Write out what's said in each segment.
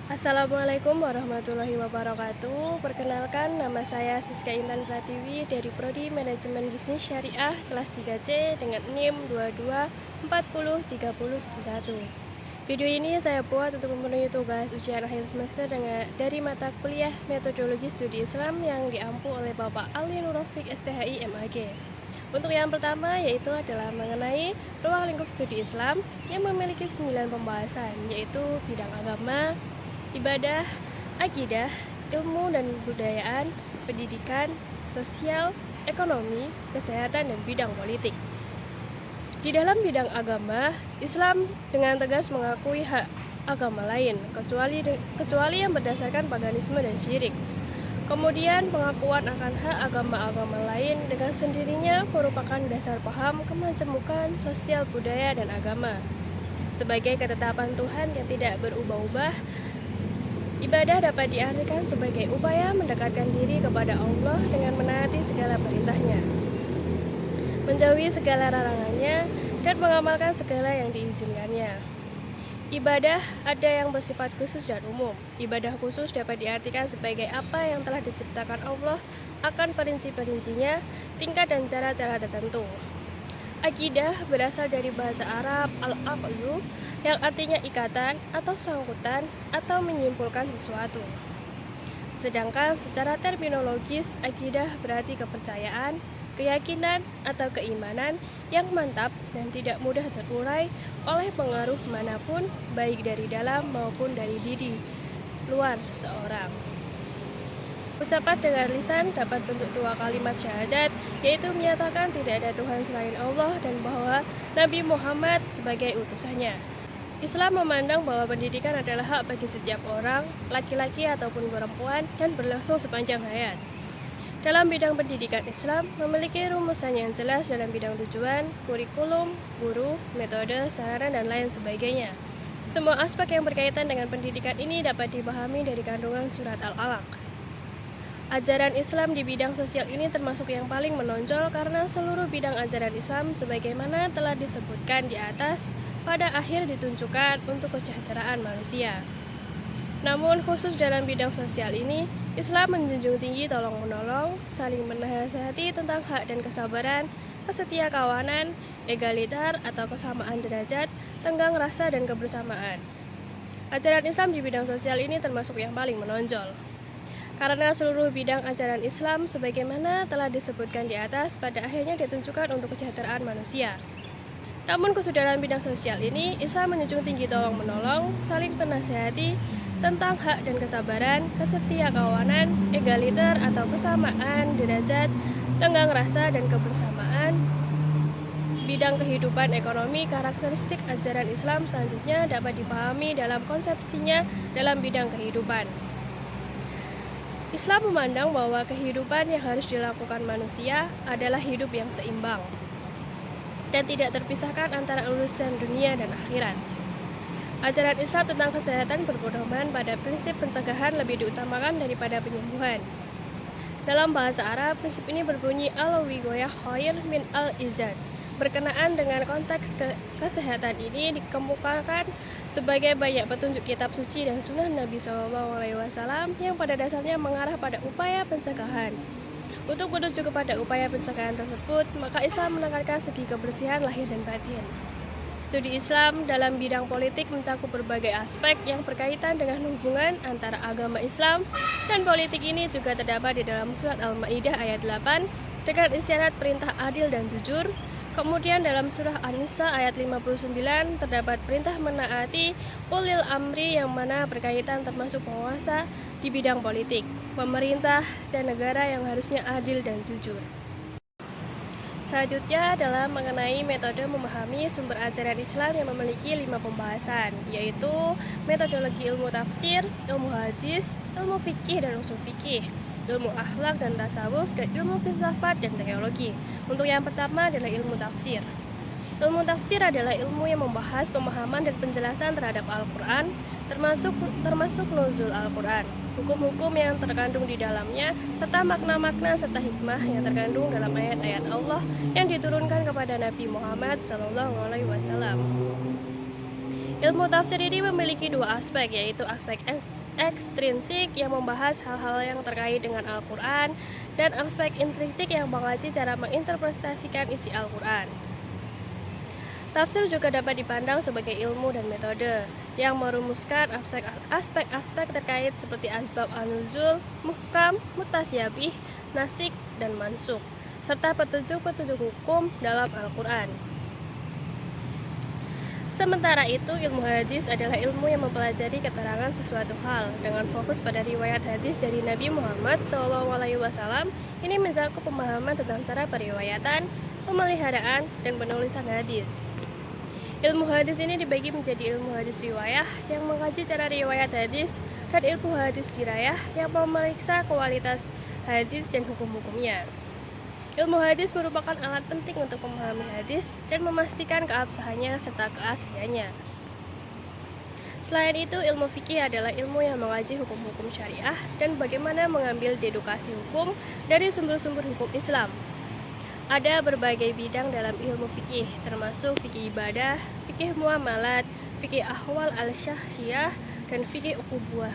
Assalamualaikum warahmatullahi wabarakatuh. Perkenalkan, nama saya Siska Intan Pratiwi dari Prodi Manajemen Bisnis Syariah kelas 3C dengan NIM 22403071. Video ini saya buat untuk memenuhi tugas ujian akhir semester dari mata kuliah Metodologi Studi Islam yang diampu oleh Bapak Ali Nurrafiq STHI MAG. Untuk yang pertama yaitu adalah mengenai ruang lingkup studi Islam yang memiliki 9 pembahasan, yaitu bidang agama, ibadah, akidah, ilmu dan kebudayaan, pendidikan, sosial, ekonomi, kesehatan, dan bidang politik. Di dalam bidang agama, Islam dengan tegas mengakui hak agama lain, kecuali yang berdasarkan paganisme dan syirik. Kemudian pengakuan akan hak agama-agama lain dengan sendirinya merupakan dasar paham kemajemukan sosial budaya dan agama. Sebagai ketetapan Tuhan yang tidak berubah-ubah, ibadah dapat diartikan sebagai upaya mendekatkan diri kepada Allah dengan menaati segala perintahnya, menjauhi segala larangannya, dan mengamalkan segala yang diizinkannya. Ibadah ada yang bersifat khusus dan umum. Ibadah khusus dapat diartikan sebagai apa yang telah diciptakan Allah akan perinci-perincinya, tingkat dan cara-cara tertentu. Akidah berasal dari bahasa Arab al-aqlu yang artinya ikatan atau sangkutan atau menyimpulkan sesuatu. Sedangkan secara terminologis, akidah berarti kepercayaan, keyakinan atau keimanan yang mantap dan tidak mudah terurai oleh pengaruh manapun, baik dari dalam maupun dari diri luar seorang. Ucapan dengan lisan dapat bentuk dua kalimat syahadat, yaitu menyatakan tidak ada Tuhan selain Allah dan bahwa Nabi Muhammad sebagai utusannya. Islam memandang bahwa pendidikan adalah hak bagi setiap orang, laki-laki ataupun perempuan, dan berlangsung sepanjang hayat. Dalam bidang pendidikan, Islam memiliki rumusan yang jelas dalam bidang tujuan, kurikulum, guru, metode, sarana, dan lain sebagainya. Semua aspek yang berkaitan dengan pendidikan ini dapat dipahami dari kandungan surat Al-Alaq. Ajaran Islam di bidang sosial ini termasuk yang paling menonjol karena seluruh bidang ajaran Islam sebagaimana telah disebutkan di atas pada akhir ditunjukkan untuk kesejahteraan manusia. Namun khusus dalam bidang sosial ini, Islam menjunjung tinggi tolong-menolong, saling menasihati tentang hak dan kesabaran, kesetia kawanan, egaliter atau kesamaan derajat, tenggang rasa dan kebersamaan. Ajaran Islam di bidang sosial ini termasuk yang paling menonjol. Karena seluruh bidang ajaran Islam sebagaimana telah disebutkan di atas pada akhirnya ditunjukkan untuk kesejahteraan manusia. Namun khusus dalam bidang sosial ini, Islam menjunjung tinggi tolong-menolong, saling menasihati tentang hak dan kesabaran, kesetia kawanan, egaliter atau kesamaan derajat, tenggang rasa dan kebersamaan. Bidang kehidupan ekonomi, karakteristik ajaran Islam selanjutnya dapat dipahami dalam konsepsinya dalam bidang kehidupan. Islam memandang bahwa kehidupan yang harus dilakukan manusia adalah hidup yang seimbang dan tidak terpisahkan antara urusan dunia dan akhirat. Ajaran Islam tentang kesehatan berpedoman pada prinsip pencegahan lebih diutamakan daripada penyembuhan. Dalam bahasa Arab, prinsip ini berbunyi al-wiqayah khair min al-izad. Berkenaan dengan konteks kesehatan ini dikemukakan sebagai banyak petunjuk kitab suci dan sunnah Nabi SAW yang pada dasarnya mengarah pada upaya pencegahan. Untuk menuju kepada upaya pencegahan tersebut, maka Islam menekankan segi kebersihan lahir dan batin. Studi Islam dalam bidang politik mencakup berbagai aspek yang berkaitan dengan hubungan antara agama Islam dan politik. Ini juga terdapat di dalam surat Al-Maidah ayat 8 dengan isyarat perintah adil dan jujur. Kemudian dalam surah An-Nisa ayat 59 terdapat perintah menaati ulil amri yang mana berkaitan termasuk penguasa di bidang politik, pemerintah, dan negara yang harusnya adil dan jujur. Selanjutnya adalah mengenai metode memahami sumber ajaran Islam yang memiliki 5 pembahasan, yaitu metodologi ilmu tafsir, ilmu hadis, ilmu fikih dan usul fikih, ilmu akhlak dan tasawuf, dan ilmu filsafat dan teologi. Untuk yang pertama adalah ilmu tafsir. Ilmu tafsir adalah ilmu yang membahas pemahaman dan penjelasan terhadap Al-Quran, termasuk nuzul Al-Quran, hukum-hukum yang terkandung di dalamnya, serta makna-makna serta hikmah yang terkandung dalam ayat-ayat Allah yang diturunkan kepada Nabi Muhammad SAW. Ilmu tafsir ini memiliki dua aspek, yaitu aspek ekstrinsik yang membahas hal-hal yang terkait dengan Al-Quran dan aspek intrinsik yang mengkaji cara menginterpretasikan isi Al-Quran. Tafsir juga dapat dipandang sebagai ilmu dan metode yang merumuskan aspek-aspek terkait seperti asbab an-nuzul, muhkam, mutasyabih, nasik, dan mansukh, serta petunjuk-petunjuk hukum dalam Al-Quran. Sementara itu, ilmu hadis adalah ilmu yang mempelajari keterangan sesuatu hal dengan fokus pada riwayat hadis dari Nabi Muhammad SAW. Ini mencakup pemahaman tentang cara periwayatan, pemeliharaan, dan penulisan hadis. Ilmu hadis ini dibagi menjadi ilmu hadis riwayah yang mengkaji cara riwayat hadis dan ilmu hadis dirayah yang memeriksa kualitas hadis dan hukum-hukumnya. Ilmu hadis merupakan alat penting untuk memahami hadis dan memastikan keabsahannya serta keasliannya. Selain itu, ilmu fikih adalah ilmu yang mengkaji hukum-hukum syariah dan bagaimana mengambil dedukasi hukum dari sumber-sumber hukum Islam. Ada berbagai bidang dalam ilmu fikih, termasuk fikih ibadah, fikih muamalat, fikih ahwal al-syakhsiyah, dan fikih ukhuwah.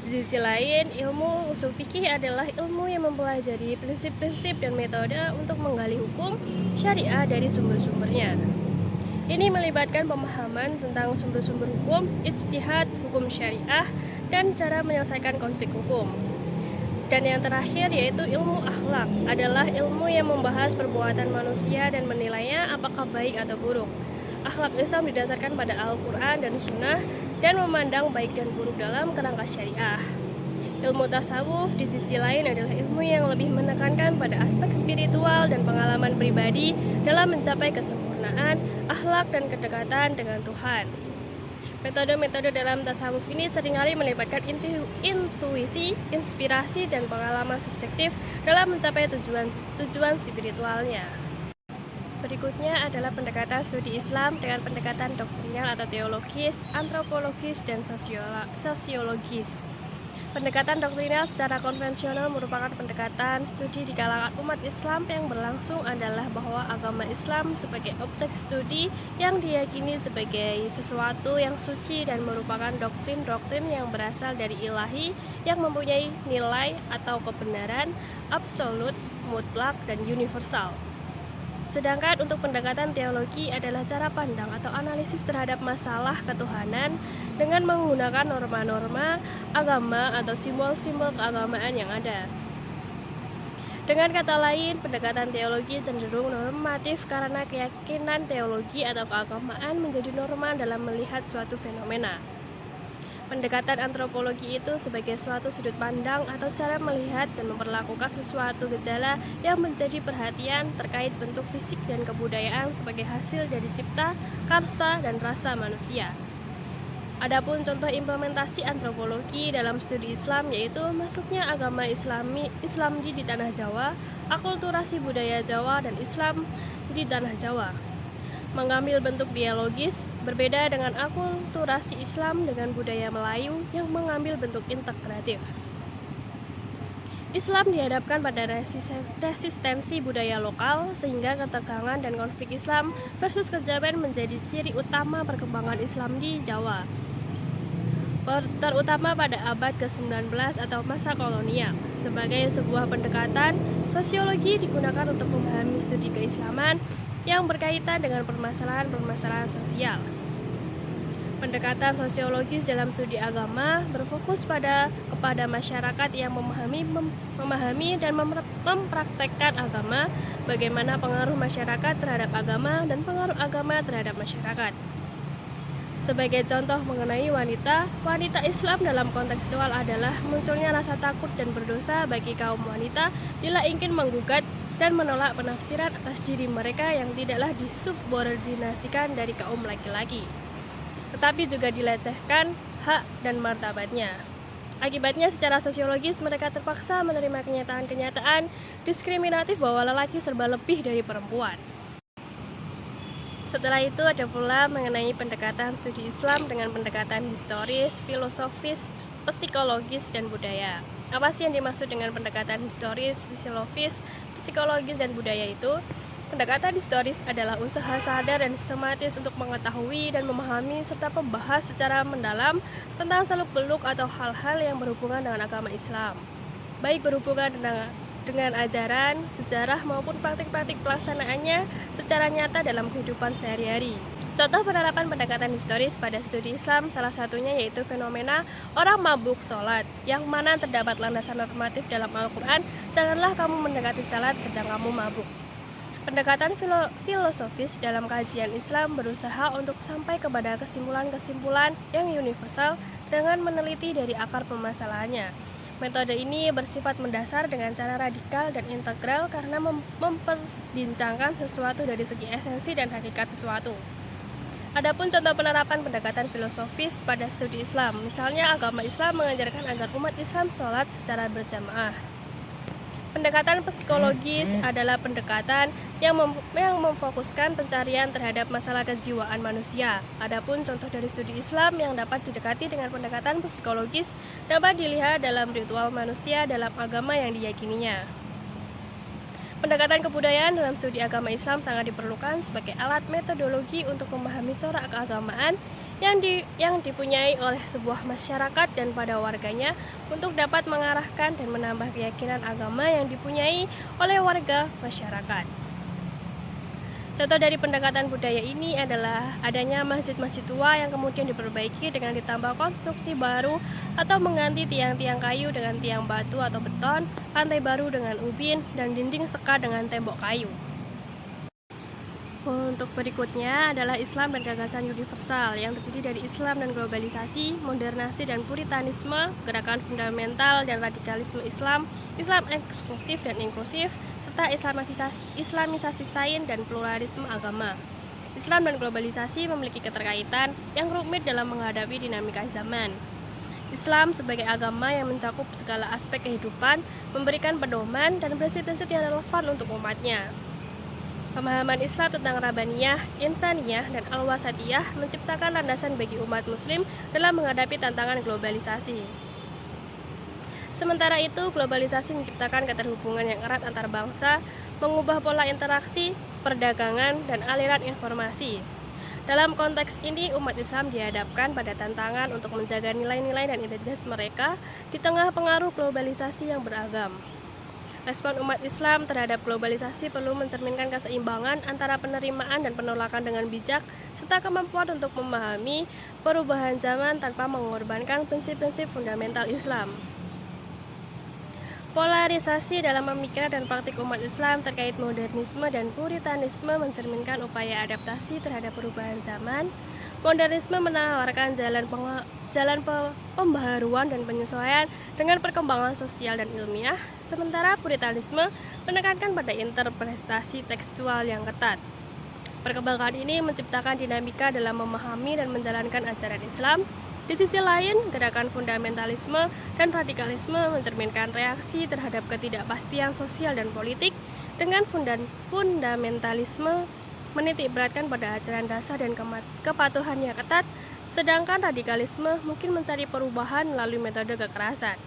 Di sisi lain, ilmu usul fikih adalah ilmu yang mempelajari prinsip-prinsip dan metode untuk menggali hukum syariah dari sumber-sumbernya. Ini melibatkan pemahaman tentang sumber-sumber hukum, ijtihad, hukum syariah, dan cara menyelesaikan konflik hukum. Dan yang terakhir yaitu ilmu akhlak, adalah ilmu yang membahas perbuatan manusia dan menilainya apakah baik atau buruk. Akhlak Islam didasarkan pada Al-Quran dan Sunnah dan memandang baik dan buruk dalam kerangka syariah. Ilmu tasawuf di sisi lain adalah ilmu yang lebih menekankan pada aspek spiritual dan pengalaman pribadi dalam mencapai kesempurnaan, akhlak dan kedekatan dengan Tuhan. Metode-metode dalam tasawuf ini seringkali melibatkan intuisi, inspirasi, dan pengalaman subjektif dalam mencapai tujuan spiritualnya. Berikutnya adalah pendekatan studi Islam dengan pendekatan doktrinal atau teologis, antropologis, dan sosiologis. Pendekatan doktrinal secara konvensional merupakan pendekatan studi di kalangan umat Islam yang berlangsung adalah bahwa agama Islam sebagai objek studi yang diyakini sebagai sesuatu yang suci dan merupakan doktrin-doktrin yang berasal dari ilahi yang mempunyai nilai atau kebenaran absolut, mutlak, dan universal. Sedangkan untuk pendekatan teologi adalah cara pandang atau analisis terhadap masalah ketuhanan dengan menggunakan norma-norma agama atau simbol-simbol keagamaan yang ada. Dengan kata lain, pendekatan teologi cenderung normatif karena keyakinan teologi atau keagamaan menjadi norma dalam melihat suatu fenomena. Pendekatan antropologi itu sebagai suatu sudut pandang atau cara melihat dan memperlakukan sesuatu gejala yang menjadi perhatian terkait bentuk fisik dan kebudayaan sebagai hasil dari cipta, karsa, dan rasa manusia. Adapun contoh implementasi antropologi dalam studi Islam yaitu masuknya agama Islam di tanah Jawa, akulturasi budaya Jawa dan Islam di tanah Jawa. Mengambil bentuk dialogis, berbeda dengan akulturasi Islam dengan budaya Melayu yang mengambil bentuk integratif. Islam dihadapkan pada resistensi budaya lokal sehingga ketegangan dan konflik Islam versus kejaban menjadi ciri utama perkembangan Islam di Jawa, terutama pada abad ke-19 atau masa kolonial. Sebagai sebuah pendekatan, sosiologi digunakan untuk memahami studi keislaman yang berkaitan dengan permasalahan-permasalahan sosial. Pendekatan sosiologis dalam studi agama berfokus kepada masyarakat yang memahami dan mempraktekkan agama, bagaimana pengaruh masyarakat terhadap agama dan pengaruh agama terhadap masyarakat. Sebagai contoh mengenai wanita Islam dalam kontekstual adalah munculnya rasa takut dan berdosa bagi kaum wanita bila ingin menggugat dan menolak penafsiran atas diri mereka yang tidaklah disubordinasikan dari kaum laki-laki, tetapi juga dilecehkan hak dan martabatnya. Akibatnya secara sosiologis mereka terpaksa menerima kenyataan-kenyataan diskriminatif bahwa lelaki serba lebih dari perempuan. Setelah itu ada pula mengenai pendekatan studi Islam dengan pendekatan historis, filosofis, psikologis, dan budaya. Apa sih yang dimaksud dengan pendekatan historis, psikologis, dan budaya itu? Pendekatan historis adalah usaha sadar dan sistematis untuk mengetahui dan memahami serta membahas secara mendalam tentang seluk-beluk atau hal-hal yang berhubungan dengan agama Islam, baik berhubungan dengan ajaran, sejarah maupun praktik-praktik pelaksanaannya secara nyata dalam kehidupan sehari-hari. Contoh penerapan pendekatan historis pada studi Islam salah satunya yaitu fenomena orang mabuk sholat, yang mana terdapat landasan normatif dalam Al-Quran, janganlah kamu mendekati salat sedang kamu mabuk. Pendekatan filosofis dalam kajian Islam berusaha untuk sampai kepada kesimpulan-kesimpulan yang universal dengan meneliti dari akar permasalahannya. Metode ini bersifat mendasar dengan cara radikal dan integral karena memperbincangkan sesuatu dari segi esensi dan hakikat sesuatu. Adapun contoh penerapan pendekatan filosofis pada studi Islam, misalnya agama Islam mengajarkan agar umat Islam sholat secara berjamaah. Pendekatan psikologis adalah pendekatan yang memfokuskan pencarian terhadap masalah kejiwaan manusia. Adapun contoh dari studi Islam yang dapat didekati dengan pendekatan psikologis dapat dilihat dalam ritual manusia dalam agama yang diyakininya. Pendekatan kebudayaan dalam studi agama Islam sangat diperlukan sebagai alat metodologi untuk memahami corak keagamaan yang dipunyai oleh sebuah masyarakat dan pada warganya untuk dapat mengarahkan dan menambah keyakinan agama yang dipunyai oleh warga masyarakat. Contoh dari pendekatan budaya ini adalah adanya masjid-masjid tua yang kemudian diperbaiki dengan ditambah konstruksi baru atau mengganti tiang-tiang kayu dengan tiang batu atau beton, lantai baru dengan ubin, dan dinding sekat dengan tembok kayu. Untuk berikutnya adalah Islam dan gagasan universal yang terdiri dari Islam dan globalisasi, modernasi dan puritanisme, gerakan fundamental dan radikalisme Islam, Islam eksklusif dan inklusif, serta islamisasi sains dan pluralisme agama. Islam dan globalisasi memiliki keterkaitan yang rumit dalam menghadapi dinamika zaman. Islam sebagai agama yang mencakup segala aspek kehidupan, memberikan pedoman dan prinsip-prinsip yang relevan untuk umatnya. Pemahaman Islam tentang Rabbaniyah, Insaniyah, dan Al-Wasatiyah menciptakan landasan bagi umat muslim dalam menghadapi tantangan globalisasi. Sementara itu, globalisasi menciptakan keterhubungan yang erat antar bangsa, mengubah pola interaksi, perdagangan, dan aliran informasi. Dalam konteks ini, umat Islam dihadapkan pada tantangan untuk menjaga nilai-nilai dan identitas mereka di tengah pengaruh globalisasi yang beragam. Respon umat Islam terhadap globalisasi perlu mencerminkan keseimbangan antara penerimaan dan penolakan dengan bijak, serta kemampuan untuk memahami perubahan zaman tanpa mengorbankan prinsip-prinsip fundamental Islam. Polarisasi dalam pemikiran dan praktik umat Islam terkait modernisme dan puritanisme mencerminkan upaya adaptasi terhadap perubahan zaman. Modernisme menawarkan jalan pembaharuan dan penyesuaian dengan perkembangan sosial dan ilmiah, sementara puritanisme menekankan pada interpretasi tekstual yang ketat. Perkembangan ini menciptakan dinamika dalam memahami dan menjalankan ajaran Islam. Di sisi lain, gerakan fundamentalisme dan radikalisme mencerminkan reaksi terhadap ketidakpastian sosial dan politik, dengan fundamentalisme menitikberatkan pada ajaran dasar dan kepatuhan yang ketat, sedangkan radikalisme mungkin mencari perubahan melalui metode kekerasan.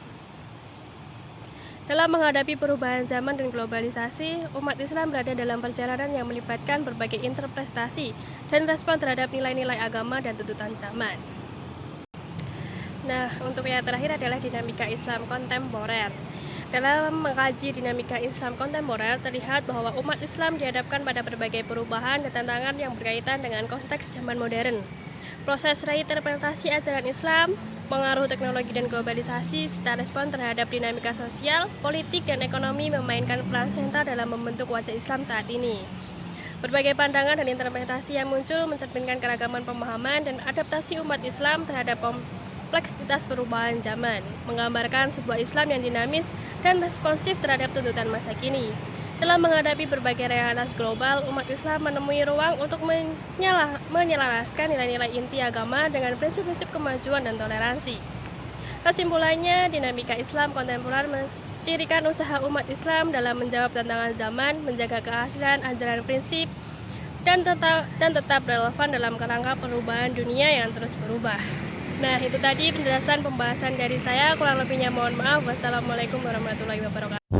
Dalam menghadapi perubahan zaman dan globalisasi, umat Islam berada dalam perjalanan yang melibatkan berbagai interpretasi dan respon terhadap nilai-nilai agama dan tuntutan zaman. Nah, untuk yang terakhir adalah dinamika Islam kontemporer. Dalam mengkaji dinamika Islam kontemporer, terlihat bahwa umat Islam dihadapkan pada berbagai perubahan dan tantangan yang berkaitan dengan konteks zaman modern. Proses reinterpretasi ajaran Islam, pengaruh teknologi dan globalisasi, serta respon terhadap dinamika sosial, politik, dan ekonomi memainkan peran sentral dalam membentuk wajah Islam saat ini. Berbagai pandangan dan interpretasi yang muncul mencerminkan keragaman pemahaman dan adaptasi umat Islam terhadap kompleksitas perubahan zaman, menggambarkan sebuah Islam yang dinamis dan responsif terhadap tuntutan masa kini. Dalam menghadapi berbagai realitas global, umat Islam menemui ruang untuk menyelaraskan nilai-nilai inti agama dengan prinsip-prinsip kemajuan dan toleransi. Kesimpulannya, dinamika Islam kontemporer mencirikan usaha umat Islam dalam menjawab tantangan zaman, menjaga keaslian ajaran prinsip, dan tetap relevan dalam kerangka perubahan dunia yang terus berubah. Nah, itu tadi penjelasan pembahasan dari saya. Kurang lebihnya mohon maaf. Wassalamualaikum warahmatullahi wabarakatuh.